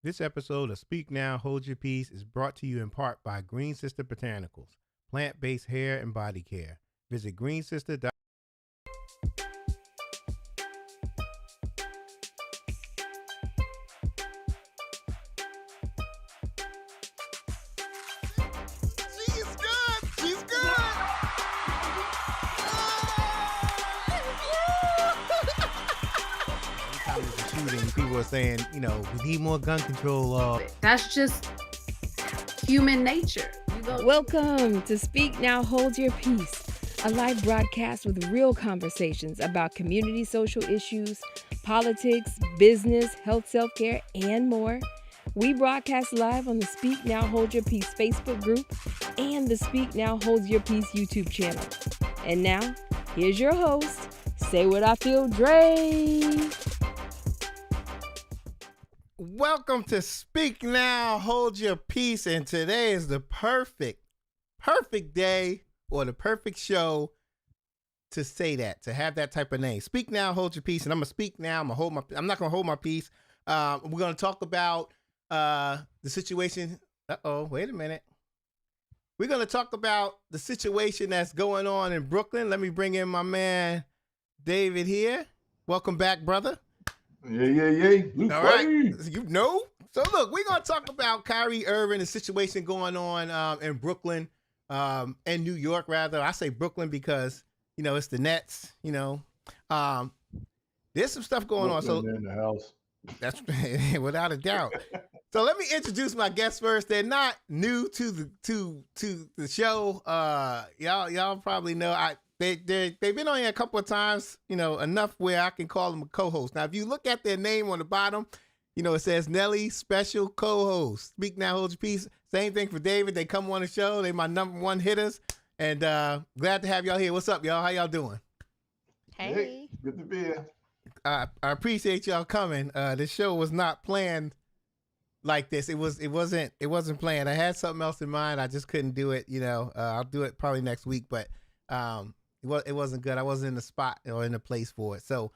This episode of Speak Now, Hold Your Peace is brought to you in part by Green Sister Botanicals, plant-based hair and body care. Visit greensister.com. She's good. She's good. Every time there's a shooting, people are saying, we need more gun control. That's just human nature. Welcome to Speak Now, Hold Your Peace, a live broadcast with real conversations about community social issues, politics, business, health, self-care, and more. We broadcast live on the Speak Now, Hold Your Peace Facebook group and the Speak Now, Hold Your Peace YouTube channel. And now, here's your host, Say What I Feel, Dre. Welcome to Speak Now, Hold Your Peace, and today is the perfect day or the perfect show to say that, to have that type of name. Speak Now, Hold Your Peace, and I'm gonna speak now. I'm not gonna hold my peace. We're gonna talk about the situation. Wait a minute. We're gonna talk about the situation that's going on in Brooklyn. Let me bring in my man David here. Welcome back, brother. Yeah. All right. So look, we're going to talk about Kyrie Irving, the situation going on in Brooklyn, and New York, rather. I say Brooklyn because, it's the Nets, There's some stuff going on. So in the house. That's without a doubt. So let me introduce my guests first. They're not new to the show. Y'all probably know. They've been on here a couple of times, enough where I can call them a co-host. Now, if you look at their name on the bottom, it says Nelly Special Co-Host. Speak Now, Hold Your Peace. Same thing for David. They come on the show. They my number one hitters. And glad to have y'all here. What's up, y'all? How y'all doing? Hey. Good to be here. I appreciate y'all coming. The show was not planned like this. It wasn't planned. I had something else in mind. I just couldn't do it. I'll do it probably next week, but it wasn't good. I wasn't in the spot or in the place for it. So,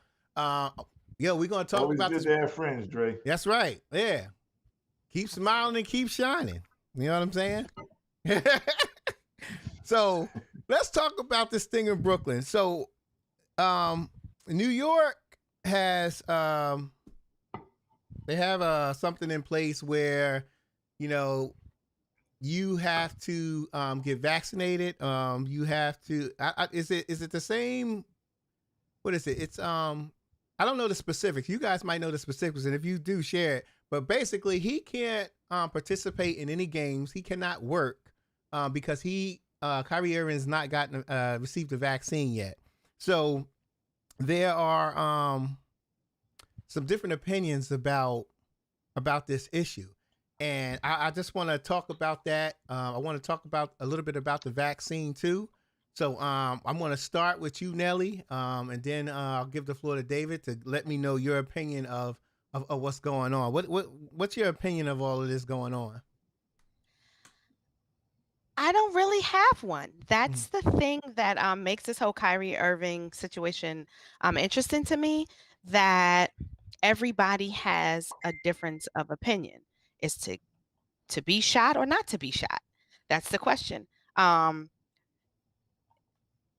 we're gonna talk Always about good this. to have friends, Dre. That's right. Yeah, keep smiling and keep shining. You know what I'm saying? So let's talk about this thing in Brooklyn. So, New York has they have something in place where you have to get vaccinated. You have to. Is it the same? What is it? It's I don't know the specifics. You guys might know the specifics, and if you do, share it. But basically, he can't participate in any games. He cannot work because Kyrie Irving has not gotten received the vaccine yet. So there are some different opinions about this issue, and I just want to talk about that. I want to talk about a little bit about the vaccine too. So I'm going to start with you, Nelly, and then I'll give the floor to David to let me know your opinion of what's going on. What's your opinion of all of this going on? I don't really have one. That's the thing that makes this whole Kyrie Irving situation interesting to me. That everybody has a difference of opinion. Is to be shot or not to be shot? That's the question. Um,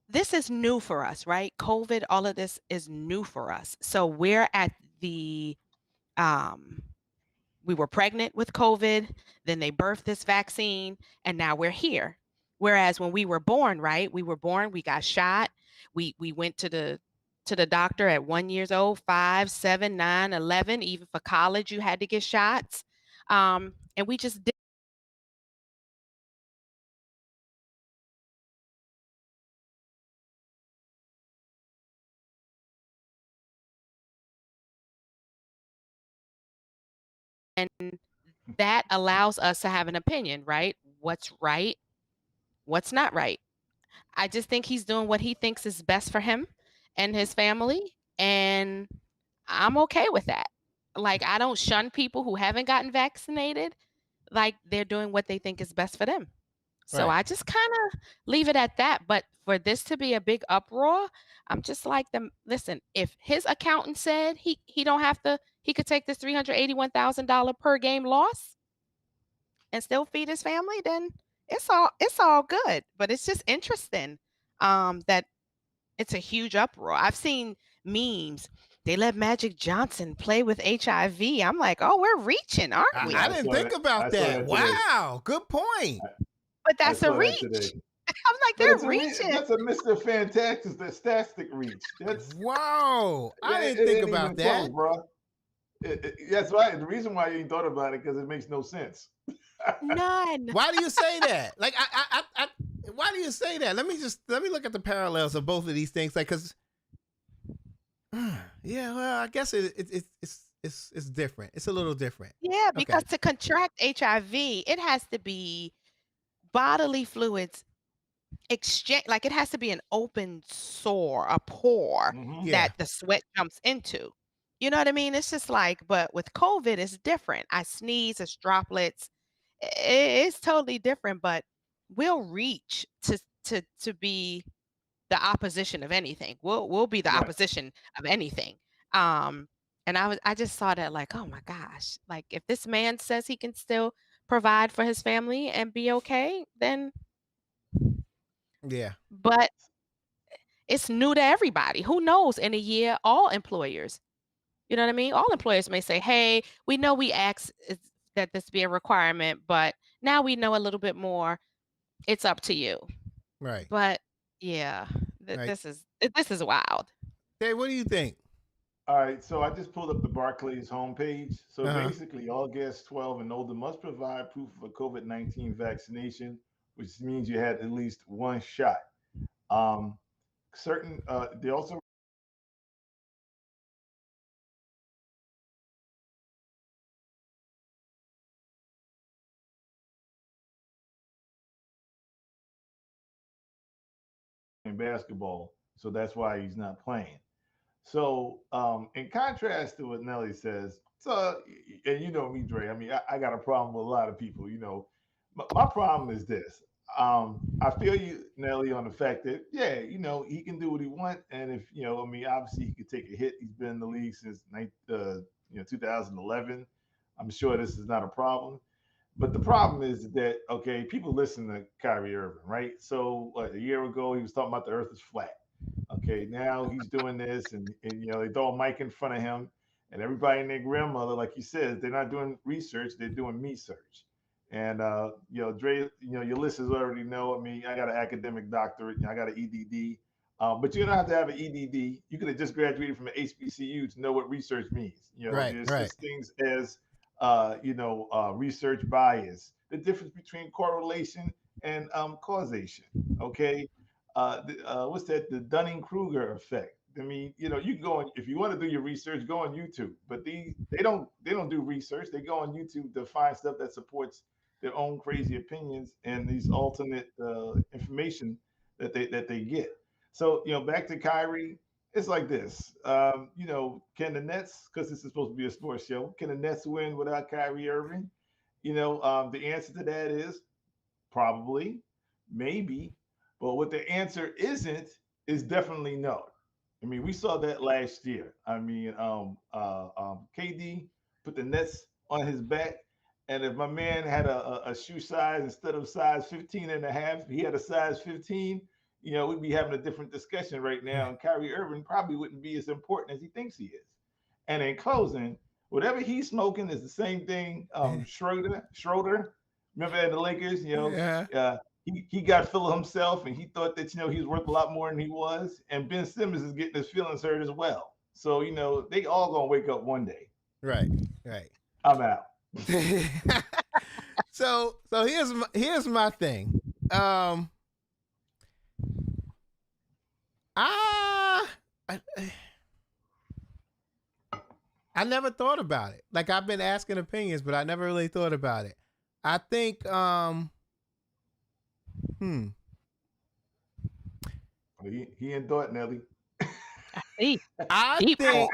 this is new for us, right? COVID, all of this is new for us. So we're at the um, we were pregnant with COVID, then they birthed this vaccine, and now we're here. Whereas when we were born, right? We were born, we got shot. We went to the doctor at 1 years old, 5, 7, 9, 11. Even for college, you had to get shots. And we just did. And that allows us to have an opinion, right? What's right? What's not right? I just think he's doing what he thinks is best for him and his family. And I'm okay with that. Like, I don't shun people who haven't gotten vaccinated. Like, they're doing what they think is best for them. So Right. I just kind of leave it at that. But for this to be a big uproar, I'm just like them. Listen, if his accountant said he don't have to, he could take this $381,000 per game loss and still feed his family, then it's all good. But it's just interesting that it's a huge uproar. I've seen memes. They let Magic Johnson play with HIV. I'm like, oh, we're reaching, aren't I, we? I Yeah, didn't think I about saw that. that today. Wow, good point. But I that's a saw that today. reach. I'm like, But it's they're reaching. that's a Mr. Fantastic reach. Wow, I didn't It think ain't about even that. close, bro. That's right. The reason why you ain't thought about it because it makes no sense. None. Why do you say that? Like, why do you say that? Let me look at the parallels of both of these things. Like, cause, yeah, well, I guess it's different. It's a little different. Yeah, Okay. because to contract HIV, it has to be bodily fluids exchange, like it has to be an open sore, a pore Hmm. Yeah. that the sweat jumps into. You know what I mean? It's just like, but with COVID, it's different. I sneeze, it's droplets. It's totally different, but we'll reach to be the opposition of anything. We'll be the Right. opposition of anything. Um, and I just saw that like, oh my gosh, like if this man says he can still provide for his family and be okay, then Yeah. but it's new to everybody. Who knows? In a year, all employers, you know what I mean? All employers may say, "Hey, we know we asked that this be a requirement, but now we know a little bit more. It's up to you." Right. But yeah, Right. this is wild. Hey, what do you think? All right, so I just pulled up the Barclays homepage. So Uh huh. basically, all guests 12 and older must provide proof of a COVID-19 vaccination, which means you had at least one shot. Um, they also in basketball, so that's why he's not playing. So, in contrast to what Nelly says, so and you know me, Dre. I mean, I got a problem with a lot of people. My problem is this. I feel you, Nelly, on the fact that yeah, he can do what he wants, and if I mean, obviously he could take a hit. He's been in the league since 2011. I'm sure this is not a problem. But the problem is that okay, people listen to Kyrie Irving, right? So what, a year ago he was talking about the Earth is flat. Okay, now he's doing this, and they throw a mic in front of him, and everybody and their grandmother, like you said, they're not doing research, they're doing me search. And Dre, your listeners already know. I mean, I got an academic doctorate, I got an EDD. But you don't have to have an EDD. You could have just graduated from an HBCU to know what research means. Right, There's right. such things as research bias, the difference between correlation and causation. Okay, what's that? The Dunning-Kruger effect. I mean, you can go on if you want to do your research, go on YouTube. But they don't do research. They go on YouTube to find stuff that supports their own crazy opinions and these alternate information that they get. So back to Kyrie, it's like this. Can the Nets, because this is supposed to be a sports show, can the Nets win without Kyrie Irving? The answer to that is probably, maybe, but what the answer isn't is definitely no. I mean, we saw that last year. I mean, KD put the Nets on his back, and if my man had a shoe size instead of size 15 and a half, he had a size 15. We'd be having a different discussion right now, and Kyrie Irving probably wouldn't be as important as he thinks he is. And in closing, whatever he's smoking is the same thing. Schroeder, remember at the Lakers, Yeah. he got full of himself and he thought that he was worth a lot more than he was. And Ben Simmons is getting his feelings hurt as well. So they all gonna wake up one day. Right, right. I'm out. So here's my thing. I, I never thought about it. Like I've been asking opinions, but I never really thought about it. I think He ain't thought, Nelly. See, I deep think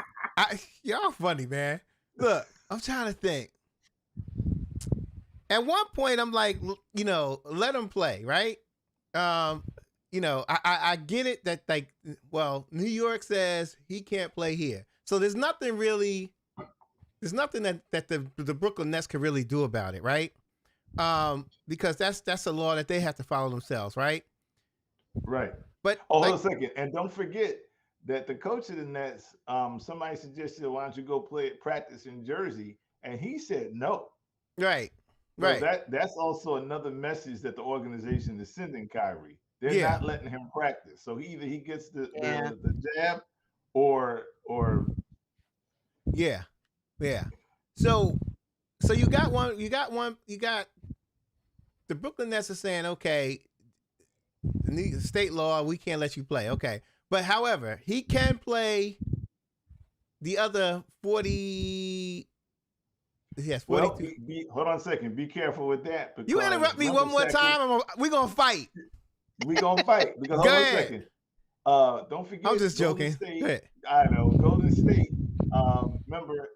y'all funny, man. Look, I'm trying to think. At one point, I'm like, let him play, right? I get it that New York says he can't play here, so there's nothing that the Brooklyn Nets can really do about it, right? Because that's a law that they have to follow themselves, right? Right. But hold on a second, and don't forget that the coach of the Nets, somebody suggested, why don't you go practice in Jersey, and he said no. Right. So Right. that's also another message that the organization is sending Kyrie. They're not letting him practice. So either he gets the jab or Yeah. So you got the Brooklyn Nets are saying, okay, the state law, we can't let you play. Okay. But however, he can play the other 40. Yes, 42. Well, hold on a second. Be careful with that. You interrupt me one more time, we're going to fight. We're going to fight. Because hold on a second. Don't forget. I'm just joking. I know. Golden State. Remember,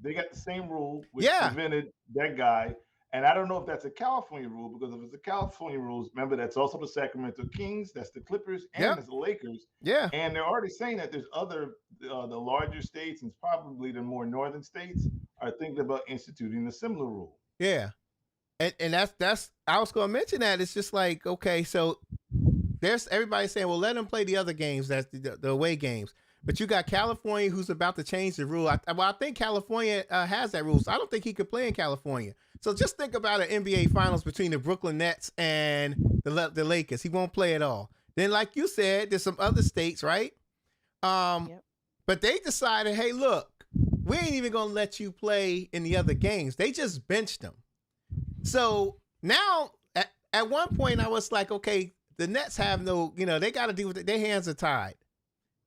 they got the same rule which prevented that guy. And I don't know if that's a California rule, because if it's a California rule, remember, that's also the Sacramento Kings, that's the Clippers, and it's the Lakers. Yeah. And they're already saying that there's other, the larger states and probably the more northern states are thinking about instituting a similar rule. Yeah. And that's I was going to mention that. It's just like, okay, so there's everybody saying, well, let them play the other games, that's the away games. But you got California who's about to change the rule. I think California has that rule, so I don't think he could play in California. So just think about an NBA Finals between the Brooklyn Nets and the Lakers. He won't play at all. Then, like you said, there's some other states, right? But they decided, hey, look, we ain't even going to let you play in the other games. They just benched him. So now, at one point, I was like, okay, the Nets have no, they got to deal with it. Their hands are tied.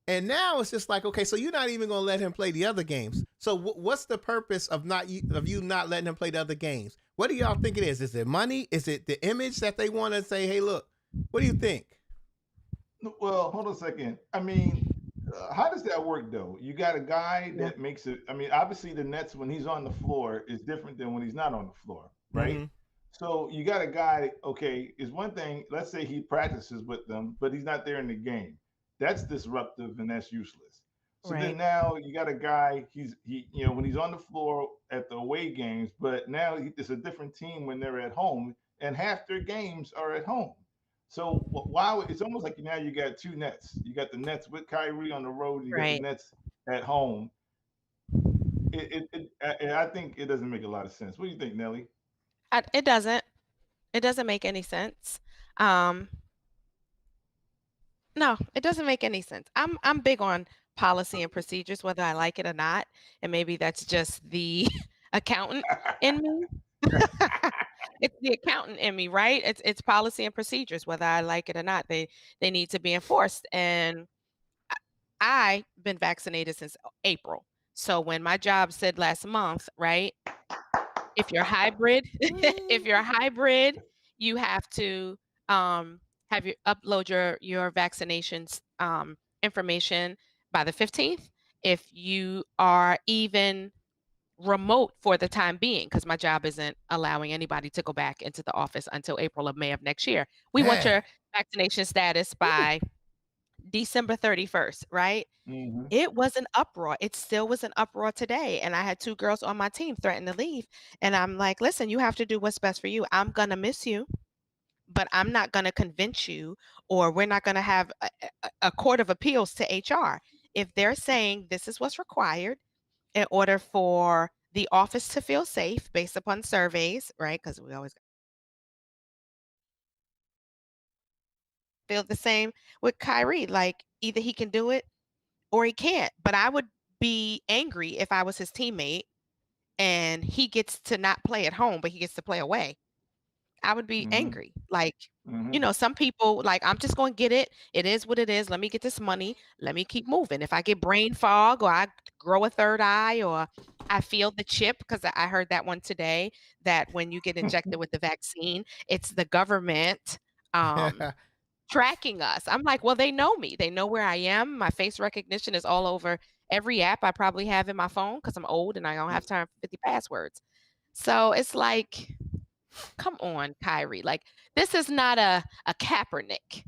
And now it's just like, okay, so you're not even going to let him play the other games. So what's the purpose of you not letting him play the other games? What do y'all think it is? Is it money? Is it the image that they want to say, hey, look, what do you think? Well, hold on a second. I mean, how does that work, though? You got a guy that makes it. I mean, obviously, the Nets, when he's on the floor, is different than when he's not on the floor, right? Mm-hmm. So you got a guy, okay, is one thing, let's say he practices with them, but he's not there in the game. That's disruptive and that's useless. So then now you got a guy, he when he's on the floor at the away games, but now it's a different team when they're at home, and half their games are at home. So why? It's almost like now you got two Nets. You got the Nets with Kyrie on the road. You got the Nets at home. I think it doesn't make a lot of sense. What do you think, Nelly? It doesn't. It doesn't make any sense. No, it doesn't make any sense. I'm big on policy and procedures, whether I like it or not, and maybe that's just the accountant in me. It's the accountant in me, right? It's policy and procedures, whether I like it or not. They need to be enforced. And I've been vaccinated since April. So when my job said last month, right? If you're hybrid, if you're hybrid, you have to um, have your upload your vaccinations information by the 15th. If you are even remote for the time being, because my job isn't allowing anybody to go back into the office until April or May of next year. We want Man. your vaccination status by December 31st, right? Hmm. It was an uproar. It still was an uproar today. And I had two girls on my team threaten to leave. And I'm like, listen, you have to do what's best for you. I'm going to miss you, but I'm not going to convince you, or we're not going to have a court of appeals to HR. If they're saying this is what's required in order for the office to feel safe based upon surveys, right? Because we always feel the same with Kyrie. Like either he can do it or he can't. But I would be angry if I was his teammate and he gets to not play at home, but he gets to play away. I would be Hmm. angry. Like, Hmm. some people like, I'm just going to get it. It is what it is. Let me get this money. Let me keep moving. If I get brain fog or I grow a third eye or I feel the chip, because I heard that one today, that when you get injected with the vaccine, it's the government tracking us. I'm like, well, they know me. They know where I am. My face recognition is all over every app I probably have in my phone because I'm old and I don't have time for 50 passwords. So it's like, come on, Kyrie. Like, this is not a Kaepernick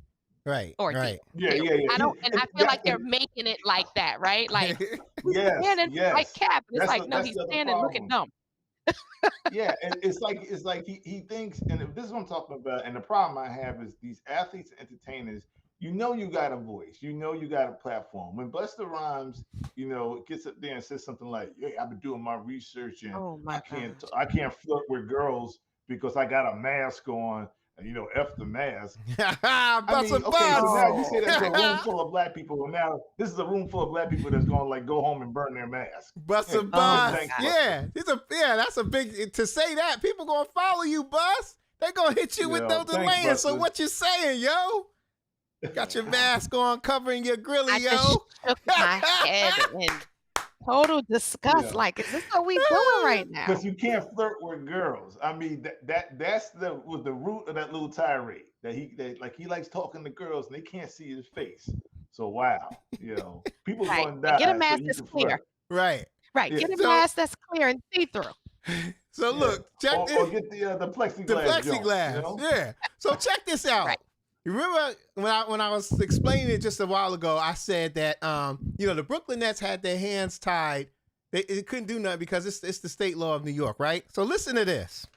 Right, ordeal. right. Yeah, It- yeah, yeah. I don't, and I feel like they're making it like that, right? Like, we Yes, standing like yes. Cap. And it's like, no, That's he's the other standing looking problem. dumb. Yeah, and it's like he thinks, and this is what I'm talking about. And the problem I have is these athletes and entertainers. You got a voice. You got a platform. When Busta Rhymes, gets up there and says something like, "Hey, I've been doing my research and Oh I my can't gosh. I can't flirt with girls because I got a mask on." And F the mask. I Bust a mean, okay, so bus. now you say Oh, that to a room full of black people, and now this is a room full of black people that's going to like go home and burn their mask. Bust Yeah, a oh yeah, my bus. thanks, God. Buster. Yeah. That's a big to say that. People gonna follow you, bus. They gonna hit you with no Thanks, delaying. So Buster. what you saying, yo? Got your mask on, covering your grilly, I just yo. shook my head in total disgust. Yeah, Like, is this what we doing right now? because you can't flirt with girls. I mean, that's the root of that little tirade that he likes talking to girls and they can't see his face. So wow, people Right. going to Get a die so mask you that's can clear. flirt. Right. Yeah, Get a So mask that's clear and see through. yeah, look, check or this. get the The plexiglass joint. plexiglass. Yeah. So check this Right. out. You remember when I was explaining it just a while ago, I said that the Brooklyn Nets had their hands tied. They couldn't do nothing because it's the state law of New York, right? So listen to this.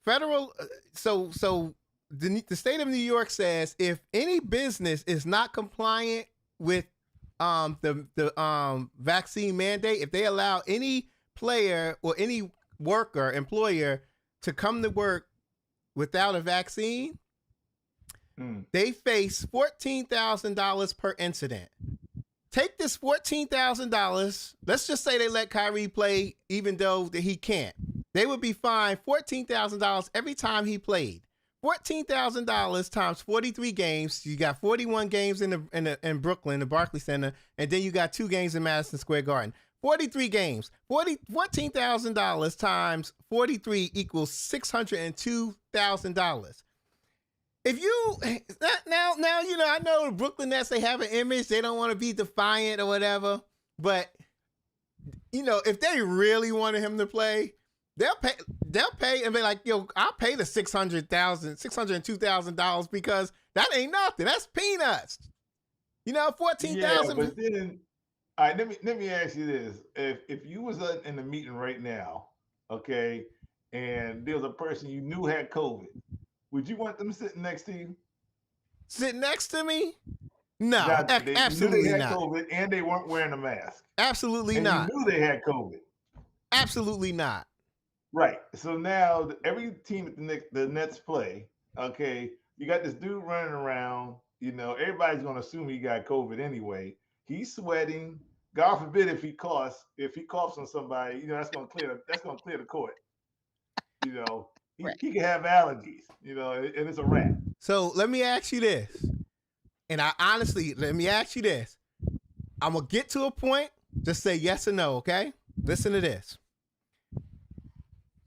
Federal so the state of New York says if any business is not compliant with the vaccine mandate, if they allow any player or any worker employer to come to work without a vaccine, they face $14,000 per incident. Take this $14,000. Let's just say they let Kyrie play even though that he can't. They would be fined $14,000 every time he played. $14,000 times 43 games. You got 41 games in Brooklyn, the Barclays Center, and then you got 2 games in Madison Square Garden. 43 games. $14,000 times 43 equals $602,000. If you now I know the Brooklyn Nets, they have an image, they don't want to be defiant or whatever, but if they really wanted him to play, they'll pay and be like, yo, I'll pay the $602,000 because that ain't nothing. That's peanuts. 14,000. Yeah, but then, all right, let me ask you this: if you was in a meeting right now, okay, and there was a person you knew had COVID, would you want them sitting next to you? Sit next to me? No, Now, you knew they absolutely had not. COVID and they weren't wearing a mask, Absolutely and not. you knew they had COVID. Absolutely not. Right. So now every team that the Nets play, Okay, you got this dude running around. Everybody's gonna assume he got COVID anyway. He's sweating. God forbid if he coughs on somebody, that's gonna clear the court. He Right. he can have allergies. And it's a wrap. So let me ask you this. And let me ask you this. I'm going to get to a point. Just say yes or no, okay? Listen to this.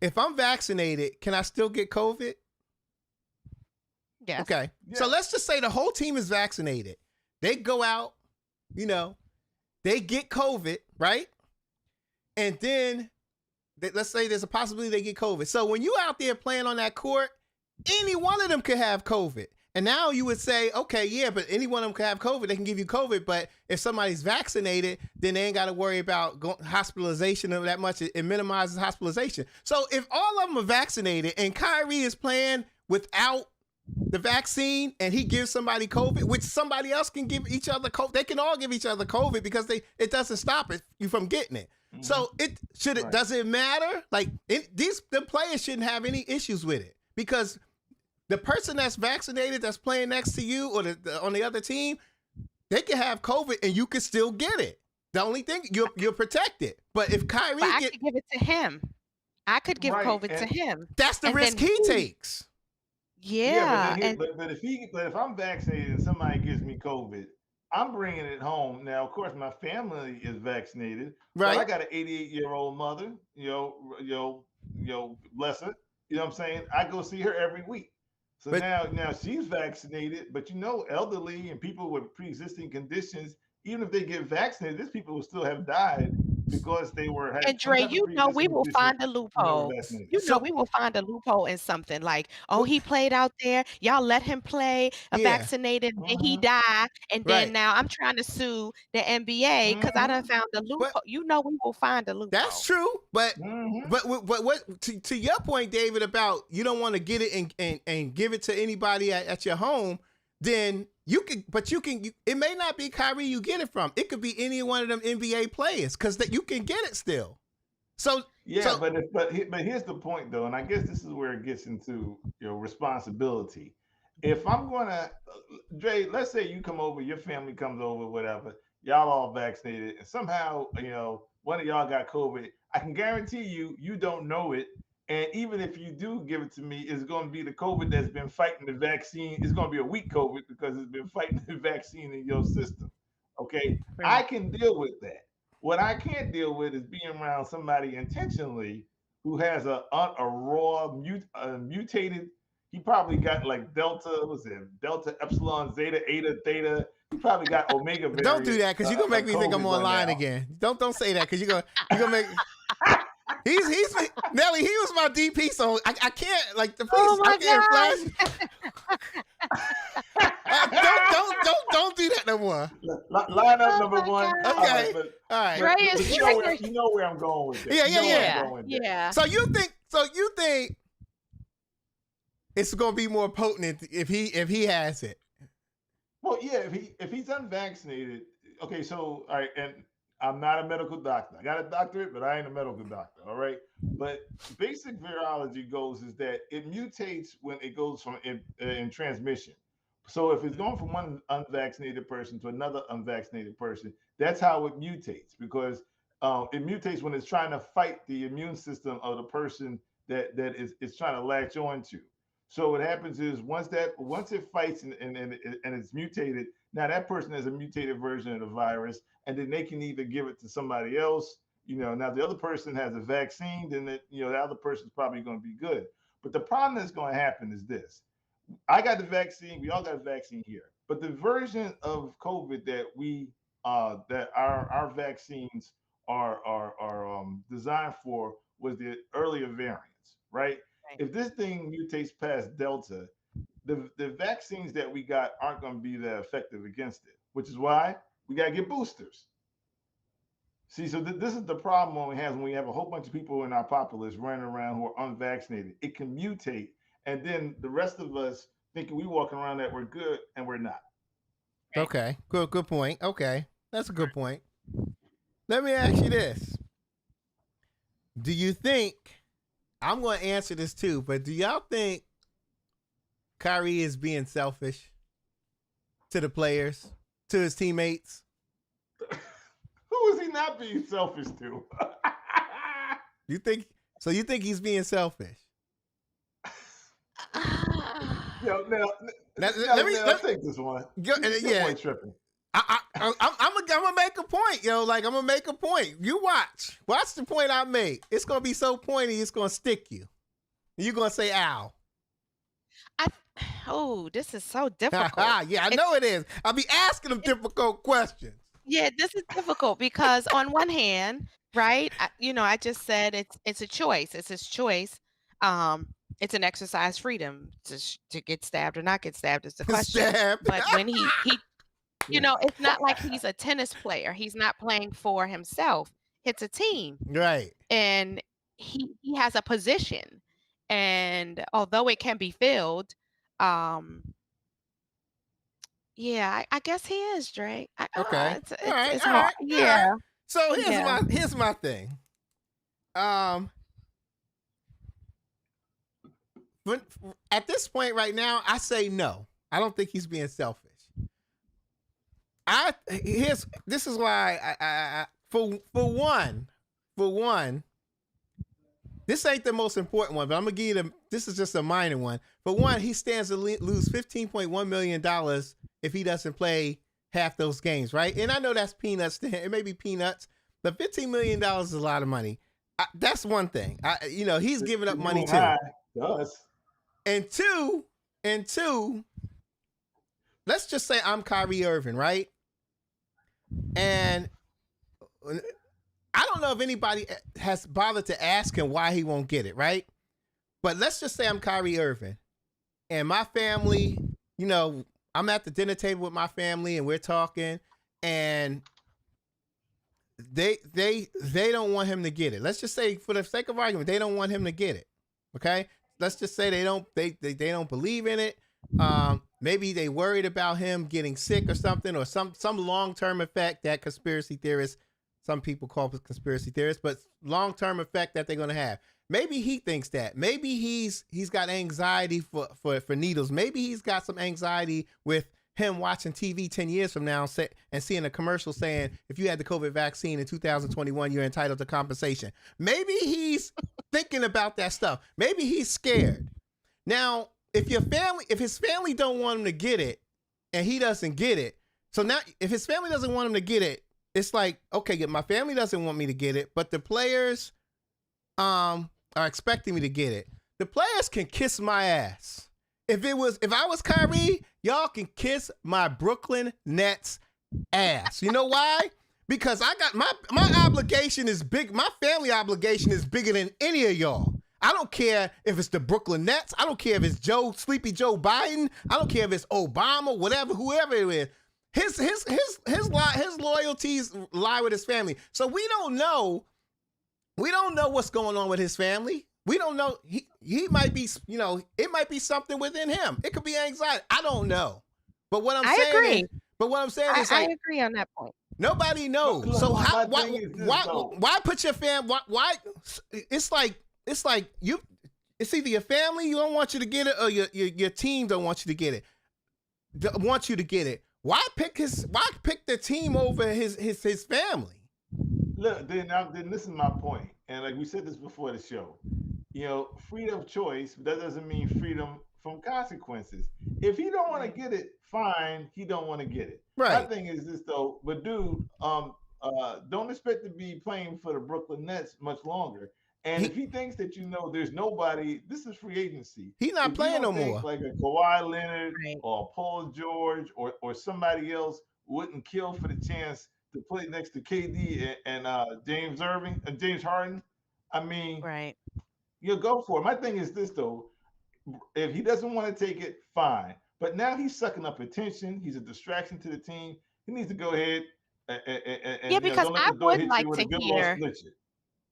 If I'm vaccinated, can I still get COVID? Yes. Okay. Yeah. So let's just say the whole team is vaccinated. They go out, they get COVID, right? And then let's say there's a possibility they get COVID. So when you out there playing on that court, any one of them could have COVID. And now you would say, okay, yeah, but any one of them could have COVID. They can give you COVID. But if somebody's vaccinated, then they ain't got to worry about hospitalization or that much. It minimizes hospitalization. So if all of them are vaccinated and Kyrie is playing without the vaccine and he gives somebody COVID, which somebody else can give each other COVID, they can all give each other COVID because it doesn't stop you from getting it. Mm-hmm. So Right. does it matter? Like the players shouldn't have any issues with it because the person that's vaccinated that's playing next to you or on the other team, they can have COVID and you can still get it. The only thing you're protected. But if Kyrie But I could give it to him. I could give Right, COVID to and- him. that's the and risk then he he- takes. Yeah. but, if I'm vaccinated and somebody gives me COVID, I'm bringing it home. Now, of course, my family is vaccinated. Right. But I got an 88-year-old mother. Bless her. You know what I'm saying? I go see her every week. So But- now she's vaccinated, but elderly and people with pre-existing conditions, even if they get vaccinated, these people will still have died because they had And some Dre, type of we will pre-existing find a condition when they were loophole. vaccinated. So- We will find a loophole in something like, oh, he played out there. Y'all let him play a Yeah. vaccinated and he Mhm. died. And then Right. now I'm trying to sue the NBA because I done Mhm. found a loophole. We will find a loophole. That's true. But Mhm. But what to your point, David, about you don't want to get it and give it to anybody at your home, then it may not be Kyrie you get it from. It could be any one of them NBA players because you can get it still. So Yeah, so- but here's the point though, and I guess this is where it gets into responsibility. If I'm gonna, Dre, let's say you come over, your family comes over, whatever, y'all all vaccinated, and somehow one of y'all got COVID. I can guarantee you don't know it, and even if you do give it to me, it's going to be the COVID that's been fighting the vaccine. It's going to be a weak COVID because it's been fighting the vaccine in your system. Okay, I can deal with that. What I can't deal with is being around somebody intentionally who has a raw mutated. He probably got like Delta, Epsilon, Zeta, Eta, Theta. He probably got Omega variant. don't do that because you're gonna make me think I'm COVID online now. again. Don't say that because you're gonna make. He's Nelly. He was my DP, so I can't like the police. Oh my I can't flash. Don't do that no more. Line up Oh number my one. God. Okay. But, All right. Dre but is you know triggered. where I'm going with that. Yeah, You know where I'm Yeah. going with that. Yeah. So you think it's gonna be more potent if he has it? Well, yeah, if he's unvaccinated, okay, so all right, and I'm not a medical doctor. I got a doctorate, but I ain't a medical doctor, all right? But basic virology goes is that it mutates when it goes from in transmission. So if it's going from one unvaccinated person to another unvaccinated person, that's how it mutates because it mutates when it's trying to fight the immune system of the person that is trying to latch on to. So what happens is once it fights and it's mutated, now that person has a mutated version of the virus, and then they can either give it to somebody else. Now the other person has a vaccine, then the other person's probably going to be good. But the problem that's going to happen is this: I got the vaccine. We all got a vaccine here, but the version of COVID that our vaccines are designed for was the earlier variants, right? If this thing mutates past Delta, the vaccines that we got aren't going to be that effective against it, which is why we got to get boosters. See, so this is the problem when we have a whole bunch of people in our populace running around who are unvaccinated. It can mutate, and then the rest of us thinking we walking around that we're good and we're not. Okay, good point. Okay, that's a good point. Let me ask you this: do you think I'm going to answer this too? But do y'all think Kyrie is being selfish to the players, to his teammates? Who is he not being selfish to? You think so? You think he's being selfish? Now, Let me take this one. yeah. Boy tripping. I'm gonna make a point, yo. Like, I'm gonna make a point. You watch the point I make. It's gonna be so pointy, it's gonna stick you. You're gonna say, "Ow." This is so difficult. Yeah, I know it is. I'll be asking them difficult questions. Yeah, this is difficult because on one hand, right? I just said it's a choice. It's his choice. It's an exercise freedom to get stabbed or not get stabbed is the question. Stab. But when he it's not like he's a tennis player. He's not playing for himself. It's a team. Right. And he has a position. And although it can be filled, yeah, I guess he is, Drake. Okay. It's All right. it's All hard. right. Yeah. All right. So Yeah. here's my thing. But at this point right now, I say no. I don't think he's being selfish. This is why I for one, this ain't the most important one, but I'm gonna give you this is just a minor one. For one, he stands to lose $15.1 million if he doesn't play half those games, right? And I know that's peanuts. It may be peanuts, but $15 million is a lot of money. That's one thing. He's giving up money too. Does. And two, let's just say I'm Kyrie Irving, right? And I don't know if anybody has bothered to ask him why he won't get it, right? But let's just say I'm Kyrie Irving and my family, I'm at the dinner table with my family and we're talking and they don't want him to get it. Let's just say, for the sake of argument, they don't want him to get it. Okay? Let's just say they don't believe in it. Maybe they worried about him getting sick or something, or some long-term effect that conspiracy theorists, some people call it conspiracy theorists, but long-term effect that they're going to have. Maybe he thinks that. Maybe he's got anxiety for needles. Maybe he's got some anxiety with him watching TV 10 years from now and seeing a commercial saying, if you had the COVID vaccine in 2021, you're entitled to compensation. Maybe he's thinking about that stuff. Maybe he's scared. Now, if his family don't want him to get it and he doesn't get it, so now if his family doesn't want him to get it, it's like, okay, my family doesn't want me to get it, but the players are expecting me to get it. The players can kiss my ass. If I was Kyrie, y'all can kiss my Brooklyn Nets ass. You know why? Because I got my obligation is big. My family obligation is bigger than any of y'all. I don't care if it's the Brooklyn Nets. I don't care if it's Sleepy Joe Biden. I don't care if it's Obama, whoever it is. His loyalties lie with his family. So we don't know what's going on with his family. We don't know. He might be, it might be something within him. It could be anxiety. I don't know. But what I'm saying agree. is, I agree on that point. Nobody knows. Look, So why put your family? Why? It's like you. It's either your family you don't want you to get it, or your team don't want you to get it. Want you to get it. Why pick the team over his family? Look, then this is my point, and like we said this before the show, freedom of choice, that doesn't mean freedom from consequences. If he don't want to get it, fine, he don't want to get it. Right. My thing is this though, but dude, don't expect to be playing for the Brooklyn Nets much longer. And if he thinks that there's nobody, this is free agency. He's not If playing no more. like a Kawhi Leonard Right. or Paul George or somebody else wouldn't kill for the chance to play next to KD and James Harden. I mean, Right. you'll go for it. My thing is this though: if he doesn't want to take it, fine. But now he's sucking up attention. He's a distraction to the team. He needs to go ahead and Yeah, because don't let I the door would hit like you with to a good hear. little snitch.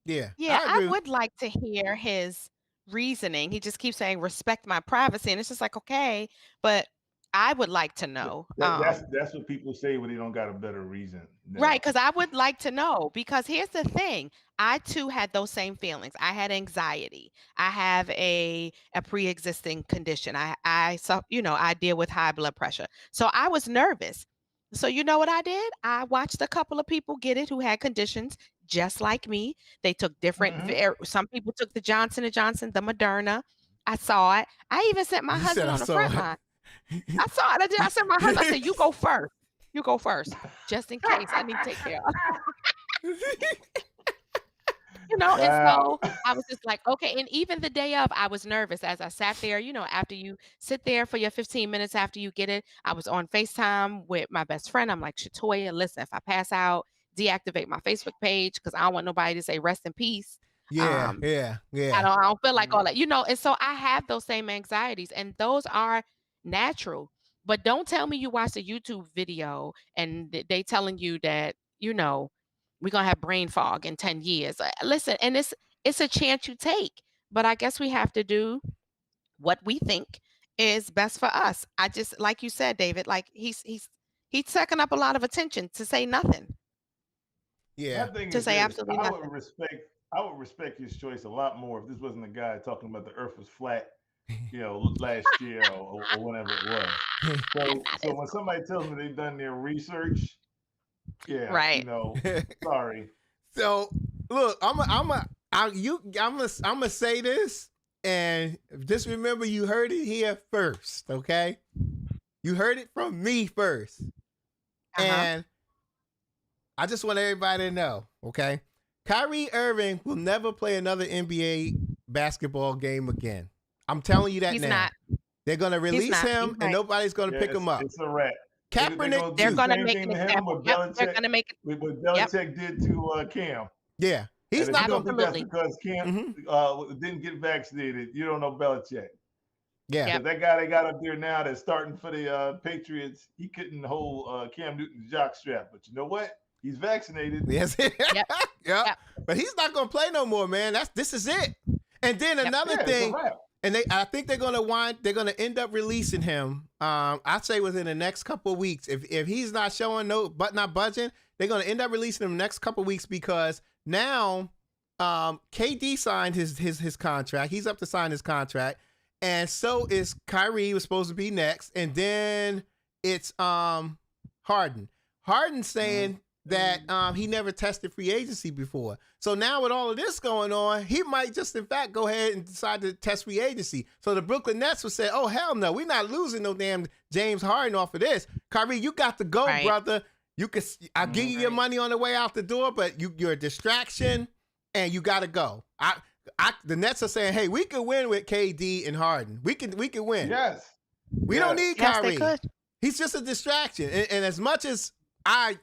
Yeah. Yeah, I agree. I would like to hear his reasoning. He just keeps saying, respect my privacy. And it's just like, okay, but I would like to know. That's what people say when they don't got a better reason. Right, because I would like to know. Because here's the thing, I too had those same feelings. I had anxiety. I have a pre-existing condition. I deal with high blood pressure. So I was nervous. So you know what I did? I watched a couple of people get it who had conditions just like me. They took Mhm. some people took the Johnson and Johnson, the Moderna. I saw it. I even sent my You said husband I on the saw front it. line. I saw it. I sent my husband. I said, "You go first. You go first, just in case I need to take care of." And Wow. so I was just like, okay. And even the day of, I was nervous as I sat there. After you sit there for your 15 minutes after you get it, I was on FaceTime with my best friend. I'm like, Shatoya, listen, if I pass out, deactivate my Facebook page because I don't want nobody to say rest in peace. Yeah, Um, yeah, I yeah. don't feel like all Mhm. that, and so I have those same anxieties, and those are natural. But don't tell me you watched a YouTube video and they telling you that, we're gonna have brain fog in 10 years. Listen, and it's a chance you take. But I guess we have to do what we think is best for us. I just like you said, David, like he's sucking up a lot of attention to say nothing. Yeah. My thing To is say this: absolutely nothing. I would respect his choice a lot more if this wasn't a guy talking about the Earth was flat, last year or whenever it was. So when somebody tells me they've done their research, yeah, Right. sorry. So look, I'm gonna say this, and just remember you heard it here first, okay? You heard it from me first, Uh-huh. and I just want everybody to know, okay? Kyrie Irving will never play another NBA basketball game again. I'm telling you that He's now. not. They're gonna He's release not. him, You're and right. nobody's gonna Yeah, pick him up. it's a wrap. They're Kaepernick gonna do They're the too. gonna same make thing an to him example. Yep, they're gonna make it. What Yep, Belichick did to Cam. Yeah, And he's if you not don't gonna. think that's absolutely. because Cam Mm-hmm. didn't get vaccinated, you don't know Belichick. Yeah, Yep, Because that guy they got up there now that's starting for the Patriots, he couldn't hold Cam Newton's jock strap. But you know what? He's vaccinated. yes, yep, yep. yep, But he's not gonna play no more, man. This is it. And then yep. another Yeah, it's a thing, wrap. and I think they're gonna end up releasing him. I'd say within the next couple of weeks. If he's not showing not budging, they're gonna end up releasing him next couple of weeks because now, KD signed his contract. He's up to sign his contract, and so is Kyrie was supposed to be next, and then it's Harden. Harden saying that he never tested free agency before. So now with all of this going on, he might just in fact go ahead and decide to test free agency. So the Brooklyn Nets would say, "Oh hell no, we're not losing no damn James Harden off of this. Kyrie, you got to go, Right, brother. I'll give you your right. money on the way out the door, but you're a distraction, and you got to go." The Nets are saying, "Hey, we can win with KD and Harden. We can win. Yes. We don't need Yes, they Kyrie. could. He's just a distraction." And as much as I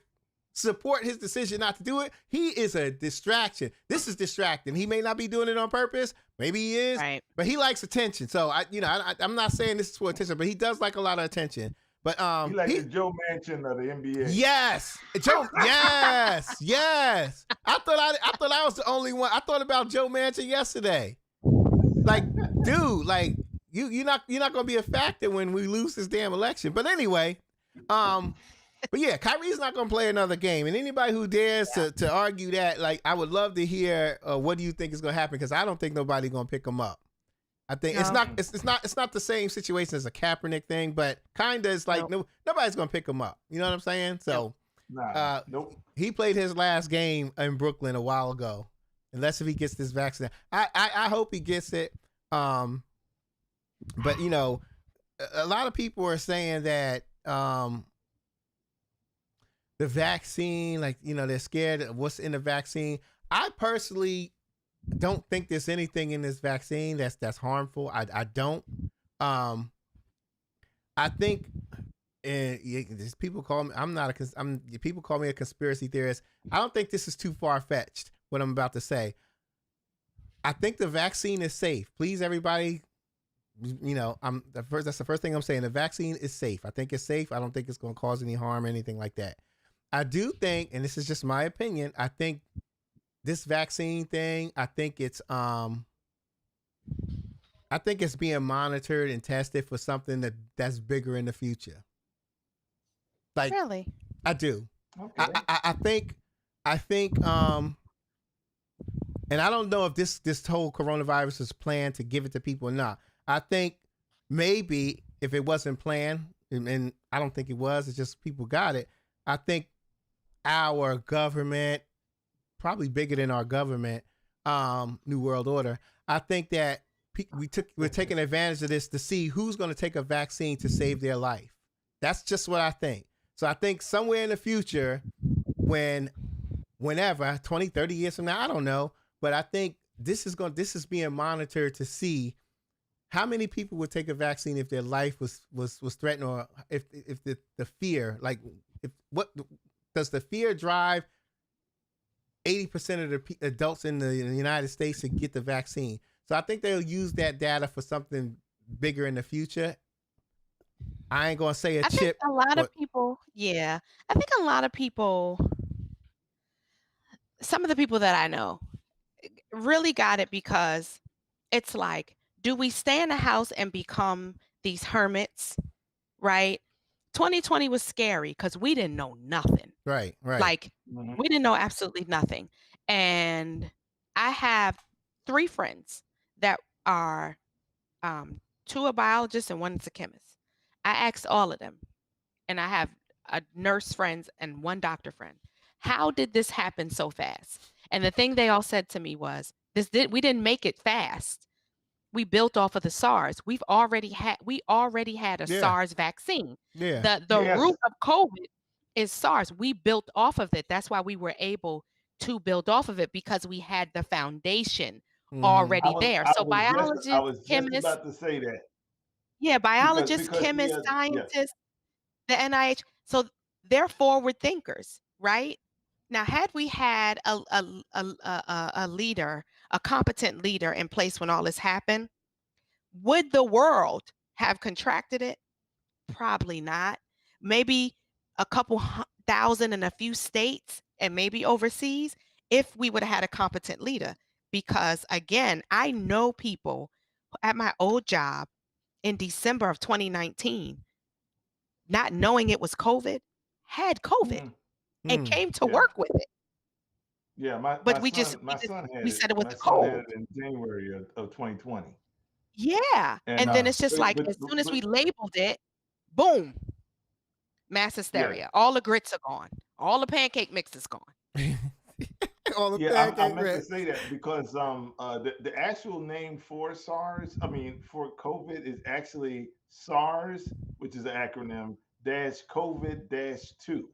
support his decision not to do it, he is a distraction. This is distracting. He may not be doing it on purpose. Maybe he is, Right. but he likes attention. So I'm not saying this is for attention, but he does like a lot of attention. But He like the Joe Manchin of the NBA. yes, Joe, yes. I thought I was the only one. I thought about Joe Manchin yesterday. Like, dude, like you're not gonna be a factor when we lose this damn election. But anyway, but yeah, Kyrie's not gonna play another game, and anybody who dares to argue that, like, I would love to hear what do you think is gonna happen, because I don't think nobody's gonna pick him up. I think it's No. not the same situation as a Kaepernick thing, but kinda is like Nope. nobody's gonna pick him up. You know what I'm saying? So Nah, nope. he played his last game in Brooklyn a while ago. Unless if he gets this vaccine, I hope he gets it. But a lot of people are saying that the vaccine, like, they're scared of what's in the vaccine. I personally don't think there's anything in this vaccine that's harmful. I don't. I think, and people call me. People call me a conspiracy theorist. I don't think this is too far fetched. What I'm about to say. I think the vaccine is safe. Please, everybody. That's the first thing I'm saying. The vaccine is safe. I think it's safe. I don't think it's going to cause any harm or anything like that. I do think, and this is just my opinion, I think this vaccine thing, I think it's I think it's being monitored and tested for something that's bigger in the future. Like Really? I do. Okay. I think and I don't know if this whole coronavirus is planned to give it to people or not. I think maybe if it wasn't planned, and I don't think it was, it's just people got it. I think our government, probably bigger than our government, New World Order. I think that we're taking advantage of this to see who's going to take a vaccine to save their life. That's just what I think. So I think somewhere in the future, whenever 20, 30 years from now, I don't know, but I think this is being monitored to see how many people would take a vaccine if their life was threatened, or if the fear, like, if what does the fear drive 80% of the adults in the United States to get the vaccine. So I think they'll use that data for something bigger in the future. I ain't gonna say I think chip, a lot of but people, yeah, I think a lot of people, some of the people that I know really got it because it's like, do we stay in the house and become these hermits, right? 2020 was scary because we didn't know nothing. right. Like, Mhm. we didn't know absolutely nothing. And I have 3 friends that are, two are biologists and one is a chemist. I asked all of them, and I have a nurse friends and one doctor friend, how did this happen so fast? And the thing they all said to me was, we didn't make it fast. We built off of the SARS. We already had a Yeah, SARS vaccine. yeah, The Yes. root of COVID is SARS. We built off of it. That's why we were able to build off of it, because we had the foundation mm-hmm. already there. I So biologists, was just chemists, about to say that yeah, biologists, because chemists, yeah, yes. scientists, the NIH. So they're forward thinkers, right? Now, had we had a leader, a competent leader in place when all this happened, would the world have contracted it? Probably not. Maybe a couple thousand in a few states and maybe overseas, if we would have had a competent leader. Because again, I know people at my old job in December of 2019, not knowing it was COVID, had COVID Mhm. and Mm. came to Yeah. work with it. Yeah, But my son had we it. said it was My a son had cold. it in January of 2020. Yeah. And And then it's just like, but as soon as but we labeled it, boom, mass yeah. hysteria. All the grits are gone. All the pancake mix is gone. All the Yeah, I pancake meant to mix. say that because the actual name for SARS, I mean for COVID, is actually SARS, which is an acronym dash COVID dash 2.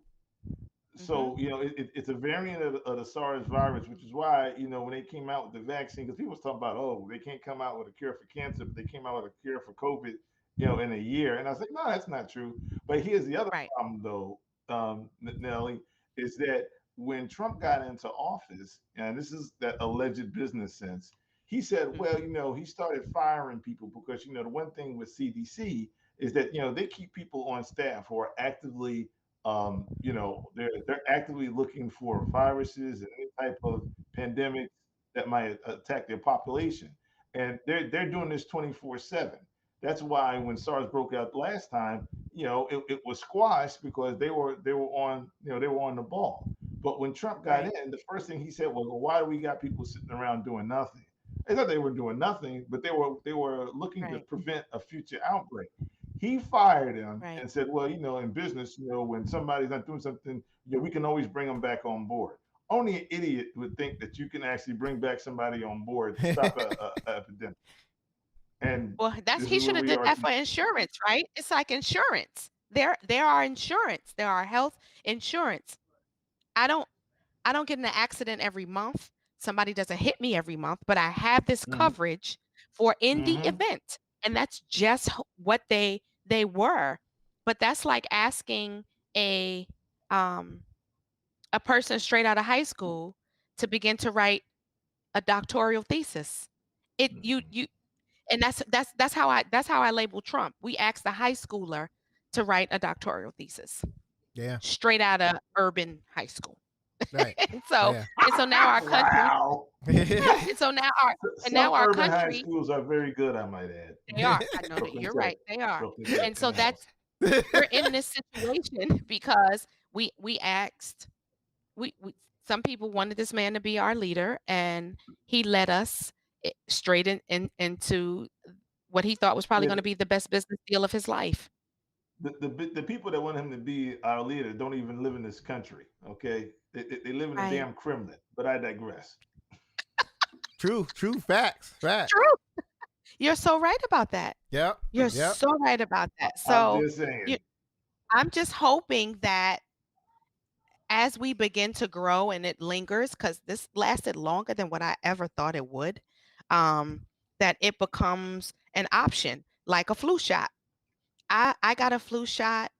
Hmm. So it's a variant of the SARS virus, which is why when they came out with the vaccine, because people was talking about, oh, they can't come out with a cure for cancer, but they came out with a cure for COVID, in a year. And I was like, no, that's not true. But here's the other Right. problem, though, Nelly, is that when Trump got into office, and this is that alleged business sense, he said, well, Hmm. he started firing people because the one thing with CDC is that they keep people on staff who are actively they're actively looking for viruses and any type of pandemics that might attack their population, and they're doing this 24/7. That's why when SARS broke out last time, it was squashed because they were on they were on the ball. But when Trump got Right. in, the first thing he said was, "Well, why do we got people sitting around doing nothing?" They thought they were doing nothing, but they were looking to Right. prevent a future outbreak. He fired him Right. and said, "Well, in business, when somebody's not doing something, we can always bring them back on board." Only an idiot would think that you can actually bring back somebody on board to stop a epidemic. And Well, this he is should where have we did are that for today. insurance, right? It's like insurance. There are insurance. There are health insurance. I don't I don't get in an accident every month. Somebody doesn't hit me every month, but I have this Mm-hmm. coverage for in the Mm-hmm. event. And that's just what they were. But that's like asking a um a person straight out of high school to begin to write a doctoral thesis. It you and that's how I label Trump. We asked a high schooler to write a doctoral thesis Yeah, straight out of urban high school. right. And so Yeah. and so now our country Wow. Yeah, and so now our and Some now our urban high country, schools are very good, I might add. they are. I know that Brooklyn you're Tech, right. They are. Brooklyn Tech, And come so on. we're in this situation because we asked we some people wanted this man to be our leader, and he led us straight into what he thought was probably Yeah, going to be the best business deal of his life. the people that want him to be our leader don't even live in this country. Okay, they live in a Right. damn Kremlin. But I digress. True facts. True. You're so right about that. Yep, You're yep. so right about that. I'm So just you, saying. I'm just hoping that as we begin to grow and it lingers, because this lasted longer than what I ever thought it would, that it becomes an option, like a flu shot. I got a flu shot,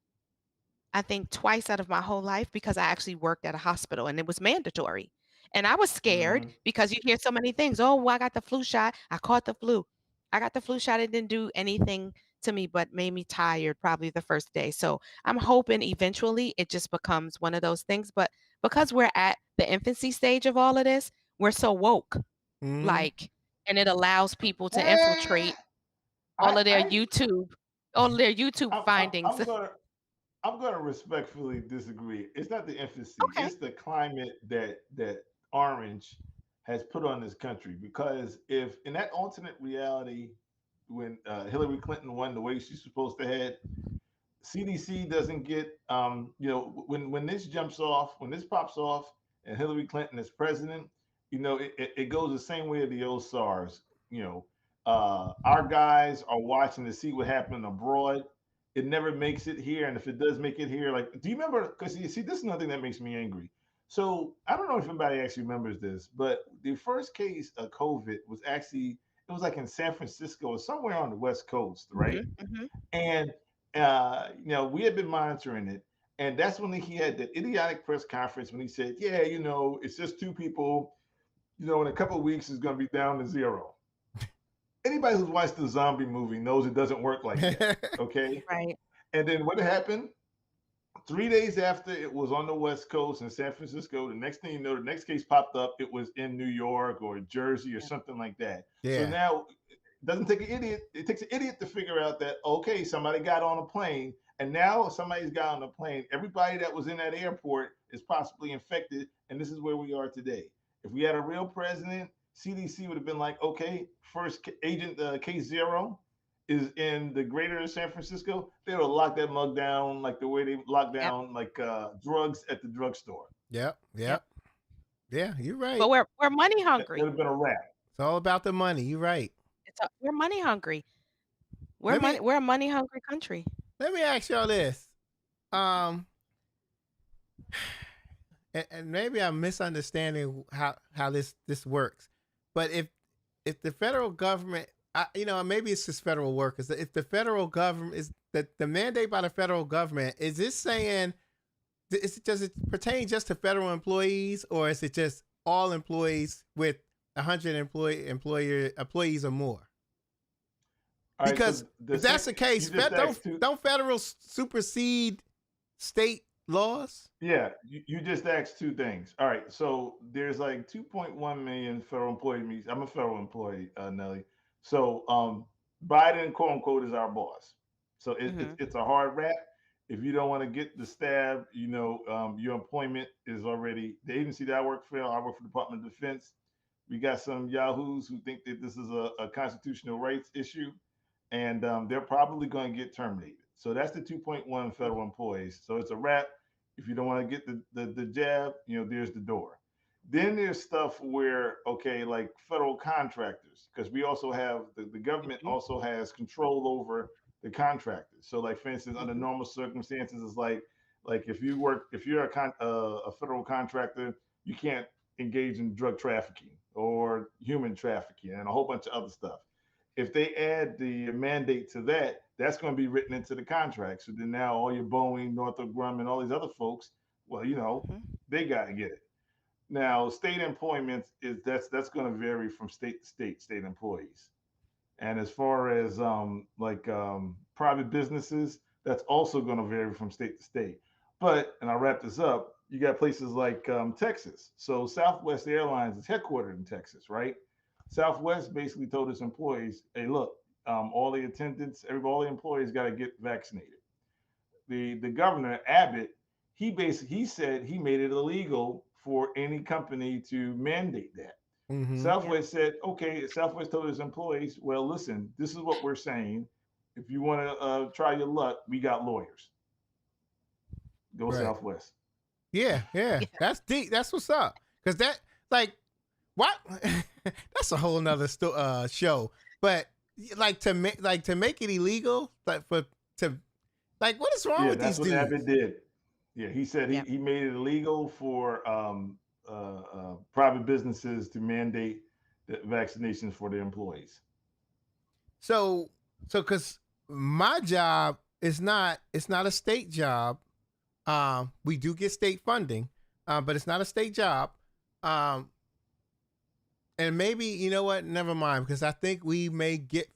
I think twice out of my whole life because I actually worked at a hospital and it was mandatory. And I was scared Hmm. because you hear so many things. Oh, well, I got the flu shot. I caught the flu. I got the flu shot. It didn't do anything to me but made me tired probably the first day. So I'm hoping eventually it just becomes one of those things. But because we're at the infancy stage of all of this, we're so woke. Hmm. Like, and it allows people to Eh, infiltrate all I, of their I, YouTube, all of their YouTube I'm, I'm, findings. I'm gonna, I'm gonna respectfully disagree. It's not the infancy; Okay. it's the climate that Orange has put on this country. Because if in that alternate reality, when Hillary Clinton won the way she's supposed to have, CDC doesn't get, when this jumps off, when this pops off, and Hillary Clinton is president, it goes the same way of the old SARS. You know, our guys are watching to see what happened abroad. It never makes it here, and if it does make it here, like, do you remember? Because you see, this is nothing that makes me angry. So I don't know if anybody actually remembers this, but the first case of COVID was actually, it was like in San Francisco or somewhere on the West Coast, right? Hmm. Hmm. And we had been monitoring it, and that's when he had that idiotic press conference when he said, "Yeah, it's just two people. In a couple of weeks, it's going to be down to zero." Anybody who's watched the zombie movie knows it doesn't work like that. Okay, Right. and then what happened? 3 days after it was on the West Coast in San Francisco, the next thing you know, the next case popped up. It was in New York or Jersey or something like that. So Yeah. now it doesn't take an idiot. It takes an idiot to figure out that, okay, somebody got on a plane, and now somebody's got on a plane. Everybody that was in that airport is possibly infected, and this is where we are today. If we had a real president, CDC would have been like, okay, first agent case zero is in the greater San Francisco, they would lock that mug down like the way they lock Yep. down like drugs at the drugstore. Yep. Yep. Yep. Yeah, you're right. But we're money That would hungry. have been a wrap. It's all about the money. You're right. We're money hungry. Let me We're a money hungry country. let me ask y'all this. Um, and maybe I'm misunderstanding how this works, but if the federal government, maybe it's just federal workers. If the federal government is the mandate by the federal government, is this saying, does it pertain just to federal employees, or is it just all employees with 100 employees or more? All right, Because so if that's the case, you just asked two. don't federal supersede state laws? Yeah, you just asked two things. All right, so there's like 2.1 million federal employees. I'm a federal employee, Nelly. So Biden, quote unquote, is our boss. So Hmm. it's a hard rap. If you don't want to get the stab, your employment is already, the agency that I work for the Department of Defense. We got some yahoos who think that this is a constitutional rights issue, and they're probably going to get terminated. So that's the 2.1 federal employees. So it's a wrap. If you don't want to get the jab, there's the door. Then there's stuff where, okay, like federal contractors, because we also have the government Hmm. also has control over the contractors. So, like for instance, under Hmm. normal circumstances, it's like if you're a federal contractor, you can't engage in drug trafficking or human trafficking and a whole bunch of other stuff. If they add the mandate to that, that's going to be written into the contract. So then now all your Boeing, Northrop Grumman, all these other folks, well, Hmm. they got to get it. Now, state employment is that's going to vary from state to state employees. And as far as private businesses, that's also going to vary from state to state. But, and I'll wrap this up, you got places like Texas. So Southwest Airlines is headquartered in Texas, right? Southwest basically told its employees, "Hey, look, all the attendants, all the employees got to get vaccinated." The governor Abbott, he said he made it illegal for any company to mandate that. Mm-hmm. Yep. Southwest said, okay. Southwest told his employees, well, listen, this is what we're saying. If you want to try your luck, we got lawyers. Go Right. Southwest. Yeah, yeah. Yeah. That's deep. That's what's up. Cause that like what that's a whole nother show. But like to make it illegal, like for to like what is wrong Yeah, with that's these what dudes? Abbott did. Yeah, he said Yep. he made it illegal for private businesses to mandate the vaccinations for their employees. So cause my job is not it's not a state job. We do get state funding, but it's not a state job. Um, and maybe you know what? Never mind, because I think we may get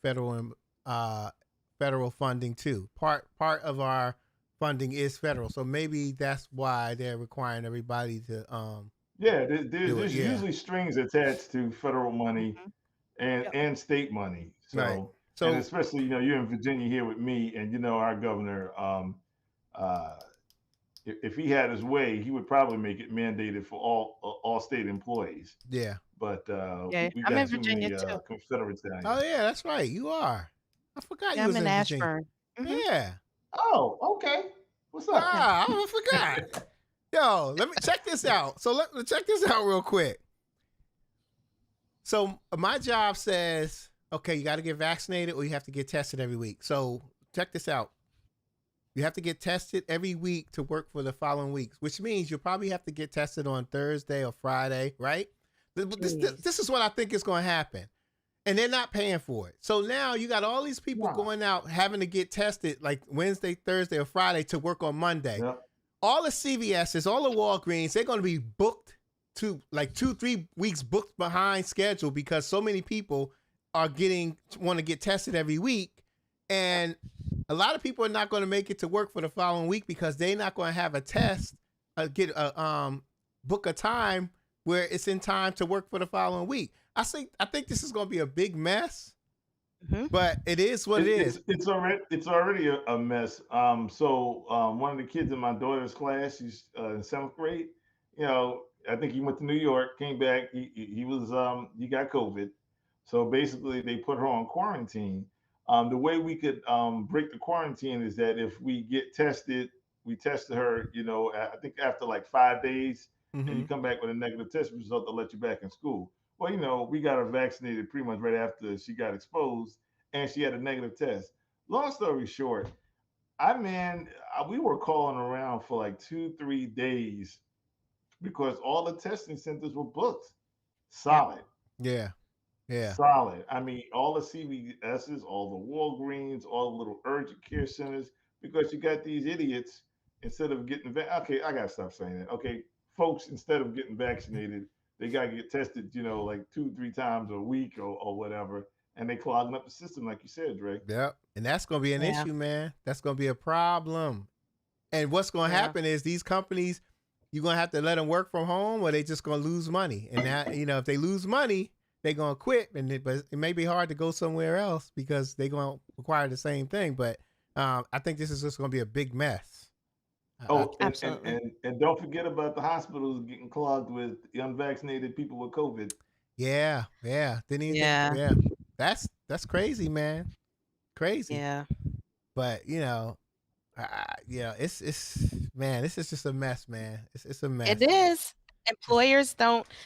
uh federal funding too. Part of our funding is federal, so maybe that's why they're requiring everybody to Yeah, do it. there's Yeah, usually strings attached to federal money Mhm. and Yep. state money. right. So, and So especially you're in Virginia here with me, and our governor. Uh, if he had his way, he would probably make it mandated for all state employees. yeah. But Yeah. we I'm got in too Virginia many too. Confederates down Oh here. yeah, that's right. You are. I forgot Yeah, you I'm was in in Virginia. Ashburn. Hmm. Yeah. Oh, okay. What's up? Yeah. Ah, I forgot. Yo, let me check this out. So let me check this out real quick. So my job says, okay, you got to get vaccinated or you have to get tested every week. So check this out. You have to get tested every week to work for the following weeks, which means you'll probably have to get tested on Thursday or Friday, right? Jeez. This is what I think is going to happen. And they're not paying for it. So now you got all these people Wow. going out having to get tested like Wednesday, Thursday, or Friday to work on Monday. Yep. All the CVS's, all the Walgreens, they're going to be booked to like 2-3 weeks booked behind schedule because so many people are want to get tested every week, and a lot of people are not going to make it to work for the following week because they're not going to have a test, book a time where it's in time to work for the following week. I think this is going to be a big mess, Hmm. but it is what it is. It's already a mess. So one of the kids in my daughter's class, she's in seventh grade. I think he went to New York, came back. He was he got COVID. So basically, they put her on quarantine. The way we could break the quarantine is that if we get tested, we tested her. I think after like 5 days, and Mm-hmm. you come back with a negative test result, they'll let you back in school. Well, we got her vaccinated pretty much right after she got exposed, and she had a negative test. Long story short, we were calling around for like 2, 3 days because all the testing centers were booked. Yep. Solid, Yeah, yeah, solid. I mean, all the CVS's, all the Walgreens, all the little urgent care centers, because you got these idiots instead of getting okay, I gotta stop saying that. Okay, folks, instead of getting vaccinated, they gotta get tested, like 2, 3 times a week or whatever, and they clogging up the system, like you said, Dre. yep. And that's going to be an Yeah. issue, man. That's going to be a problem. And what's going to Yeah. happen is these companies, you're going to have to let them work from home or they just going to lose money. And that, if they lose money, they're going to quit. But it may be hard to go somewhere else because they're going to require the same thing. But I think this is just going to be a big mess. Oh, Absolutely. and don't forget about the hospitals getting clogged with unvaccinated people with COVID. Yeah, yeah. Didn't even think, Yeah. yeah. That's crazy, man. Crazy. Yeah. But, it's man, this is just a mess, man. It's a mess. It is. Employers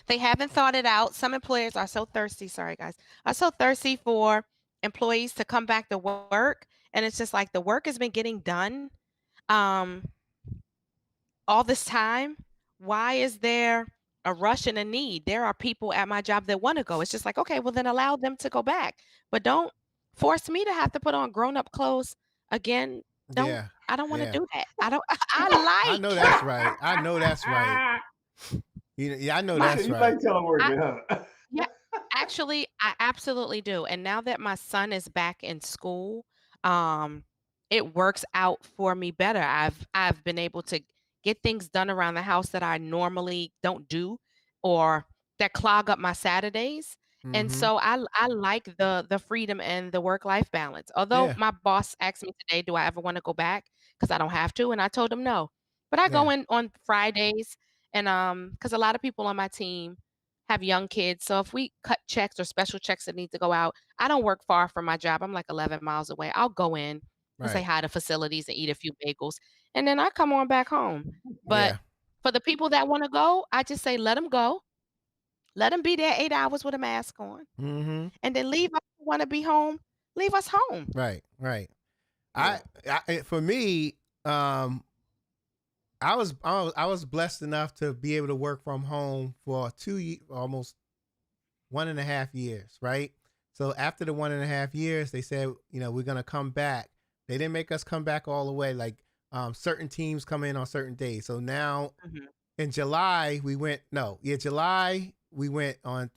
they haven't thought it out. Some employers are so thirsty, sorry guys, are so thirsty for employees to come back to work. And it's just like the work has been getting done um, all this time. Why is there a rush and a need? There are people at my job that want to go. It's just like, okay, well, then allow them to go back. But don't force me to have to put on grown-up clothes again. Yeah, I don't want to yeah. do that. I don't I I know like that's right. I know that's right. Yeah, I know that's You right. like teleworking, huh? Yeah, actually, I absolutely do. And now that my son is back in school, it works out for me better. I've been able to get things done around the house that I normally don't do or that clog up my Saturdays. And Mm-hmm. so I like the freedom and the work-life balance. Although Yeah. my boss asked me today, do I ever want to go back? Because I don't have to. And I told him no. But I go Yeah. in on Fridays and because a lot of people on my team have young kids. So if we cut checks or special checks that need to go out, I don't work far from my job. I'm like 11 miles away. I'll go in and say Right. hi to facilities and eat a few bagels. And then I come on back home. But Yeah. for the people that want to go, I just say let them go. Let them be there 8 hours with a mask on. Mm-hmm. And then leave us who want to be home. Leave us home. Right. Right. Yeah. For me, I was blessed enough to be able to work from home for almost 1.5 years, right? So after the 1.5 years, they said, we're gonna come back. They didn't make us come back all the way. Like certain teams come in on certain days. So now Mhm. in July we went. No, yeah, July we went on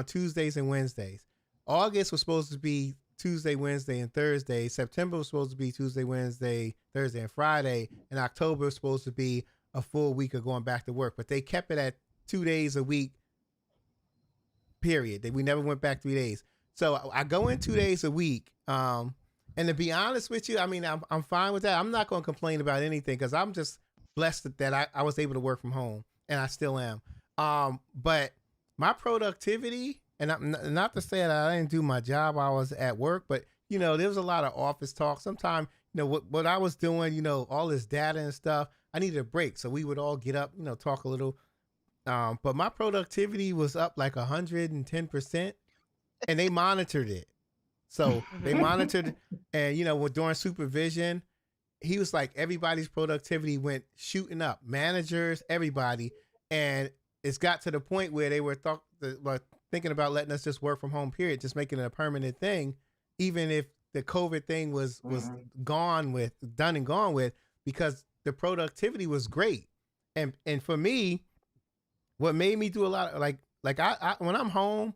Tuesdays and Wednesdays. August was supposed to be Tuesday, Wednesday, and Thursday. September was supposed to be Tuesday, Wednesday, Thursday, and Friday. And October was supposed to be a full week of going back to work. But they kept it at 2 days a week, period. We never went back 3 days. So I go in 2 days a week. And to be honest with you, I mean, I'm fine with that. I'm not going to complain about anything because I'm just blessed that I was able to work from home, and I still am. But my productivity, and not to say that I didn't do my job while I was at work, but there was a lot of office talk. Sometimes, what I was doing, all this data and stuff, I needed a break. So we would all get up, talk a little. But my productivity was up like 110%, and they monitored it. So they monitored, and during supervision, he was like, everybody's productivity went shooting up, managers, everybody, and it's got to the point where they were thinking about letting us just work from home, period, just making it a permanent thing, even if the COVID thing was done and gone with, because the productivity was great, and for me, what made me do a lot of like I when I'm home,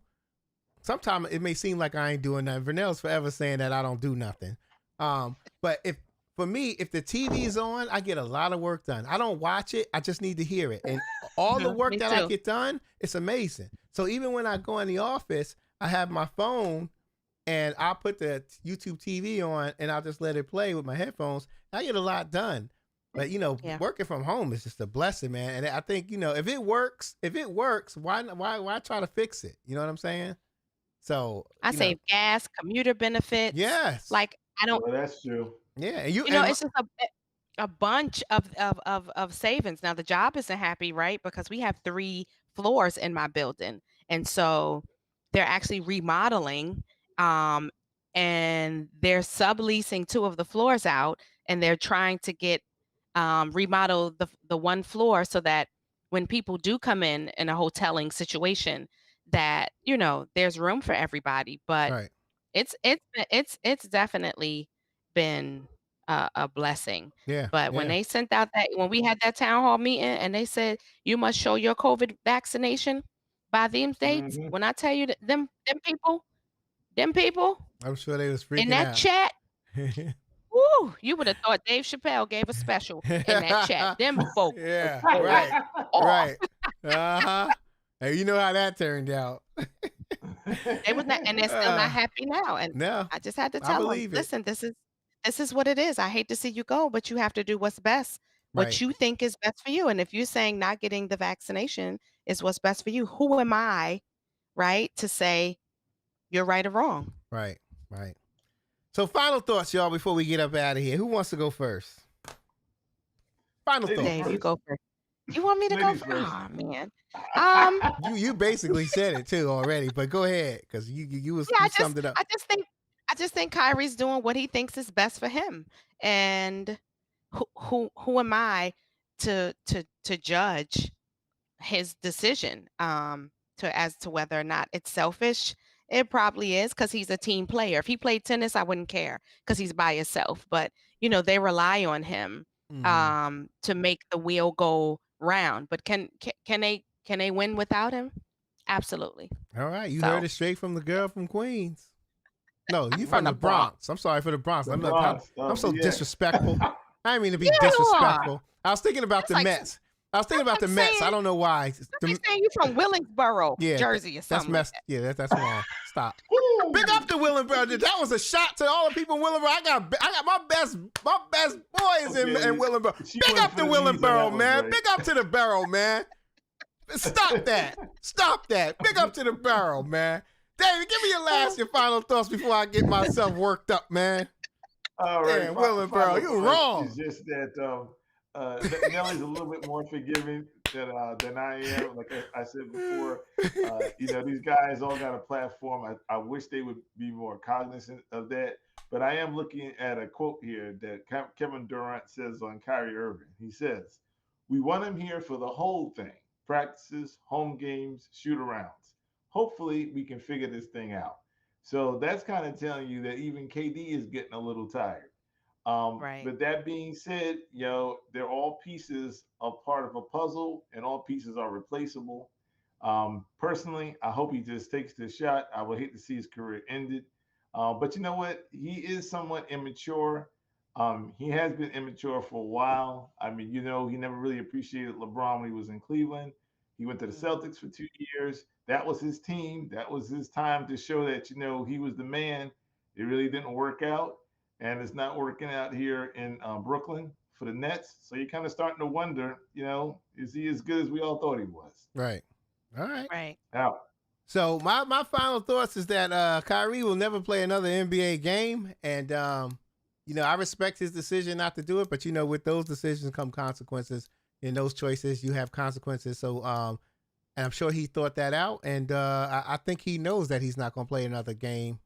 sometimes it may seem like I ain't doing nothing. Vernell's forever saying that I don't do nothing. But if the TV's on, I get a lot of work done. I don't watch it. I just need to hear it. And all the work Me that I too. get done, it's amazing. So even when I go in the office, I have my phone and I'll put the YouTube TV on and I'll just let it play with my headphones. I get a lot done. But Yeah. working from home is just a blessing, man. And I think, if it works, why try to fix it? You know what I'm saying? So, I save gas, commuter benefits. yes. Like I don't, Well, that's true. Yeah, it's just a bunch of savings. Now the job isn't happy, right? Because we have 3 floors in my building, and so they're actually remodeling, and they're subleasing 2 of the floors out, and they're trying to get remodel the one floor so that when people do come in a hoteling situation, that there's room for everybody. But right. it's definitely been a blessing. Yeah. But when Yeah. they sent out when we had that town hall meeting and they said you must show your COVID vaccination by these dates, Mhm. when I tell you that them people I'm sure they was in freaking that out. chat, woo, you would have thought Dave Chappelle gave a special in that chat. Them folks was Yeah. going Right. off. Right. Uh-huh. Hey, you know how that turned out. They was not, and they're still not happy now. And No, I just had to I tell them, believe it. listen, this is what it is. I hate to see you go, but you have to do what's best, what Right. you think is best for you. And if you're saying not getting the vaccination is what's best for you, who am I, right, to say you're right or wrong? Right. Right. So final thoughts, y'all, before we get up out of here. Who wants to go first? Final Ladies thoughts. Dave, you first. go first. You want me to go Ladies first? first. Oh man. Um, You basically said it too already, but go ahead because you yeah, summed it up. I just think Kyrie's doing what he thinks is best for him. And who am I to judge his decision to as to whether or not it's selfish? It probably is because he's a team player. If he played tennis, I wouldn't care because he's by himself. But they rely on him Mhm. to make the wheel go round. But can they win without him? Absolutely. All right, you heard So it straight from the girl from Queens. No, I'm you from from the the Bronx. Bronx. I'm sorry for the Bronx. The I'm Bronx. I'm so Yeah. disrespectful. I didn't mean to be Yeah, you are. disrespectful. I was thinking about That's the like- Mets. I was thinking That's about the what I'm Mets. I saying. don't know why. They saying you from Willingsboro, Yeah, Jersey, or That's something. messed. Yeah, that's wrong. Stop. Woo! Big up to Willingboro. That was a shot to all the people in Willingboro. I got my best boys in Okay, Willingboro. she Big went up for to the knees on Willingboro, that one, man. Dre. Big up to the barrel, man. Stop that. Stop that. Big up to the barrel, man. David, give me your final thoughts before I get myself worked up, man. All right, Damn, Willingboro, you wrong. It's just that Nelly's a little bit more forgiving than I am. Like I said before, these guys all got a platform. I wish they would be more cognizant of that. But I am looking at a quote here that Kevin Durant says on Kyrie Irving. He says, "We want him here for the whole thing: practices, home games, shoot-arounds. Hopefully, we can figure this thing out." So that's kind of telling you that even KD is getting a little tired. Right. But that being said, they're all pieces of part of a puzzle, and all pieces are replaceable. Personally, I hope he just takes the shot. I would hate to see his career ended. But you know what? He is somewhat immature. He has been immature for a while. I mean, he never really appreciated LeBron when he was in Cleveland. He went to the Celtics for 2 years. That was his team. That was his time to show that, he was the man. It really didn't work out. And it's not working out here in Brooklyn for the Nets. So you're kind of starting to wonder, is he as good as we all thought he was? Right. All right. Right. Out. So my final thoughts is that Kyrie will never play another NBA game, and I respect his decision not to do it. But with those decisions come consequences. In those choices, you have consequences. So, and I'm sure he thought that out, and I think he knows that he's not going to play another game.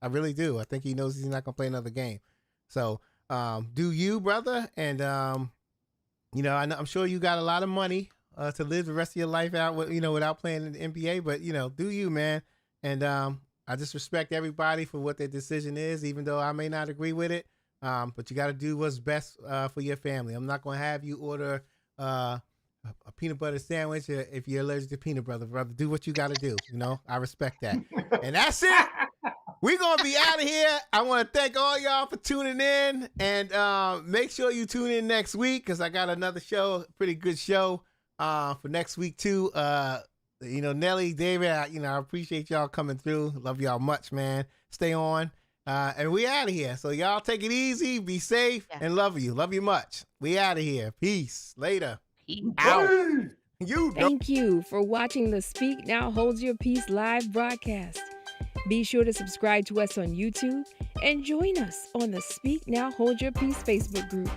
I really do. I think he knows he's not going to play another game. So, do you, brother? And I'm sure you got a lot of money to live the rest of your life out, without playing in the NBA. But do you, man? And I just respect everybody for what their decision is, even though I may not agree with it. But you got to do what's best for your family. I'm not going to have you order a peanut butter sandwich if you're allergic to peanut butter, brother. Do what you got to do. I respect that. And that's it. We're going to be out of here. I want to thank all y'all for tuning in. And make sure you tune in next week because I got another show, a pretty good show for next week, too. Nelly, David, I appreciate y'all coming through. Love y'all much, man. Stay on. And we out of here. So y'all take it easy, be safe, and love you. Love you much. We out of here. Peace. Later. Peace out. Thank you for watching the Speak Now Hold Your Peace live broadcast. Be sure to subscribe to us on YouTube and join us on the Speak Now Hold Your Peace Facebook group.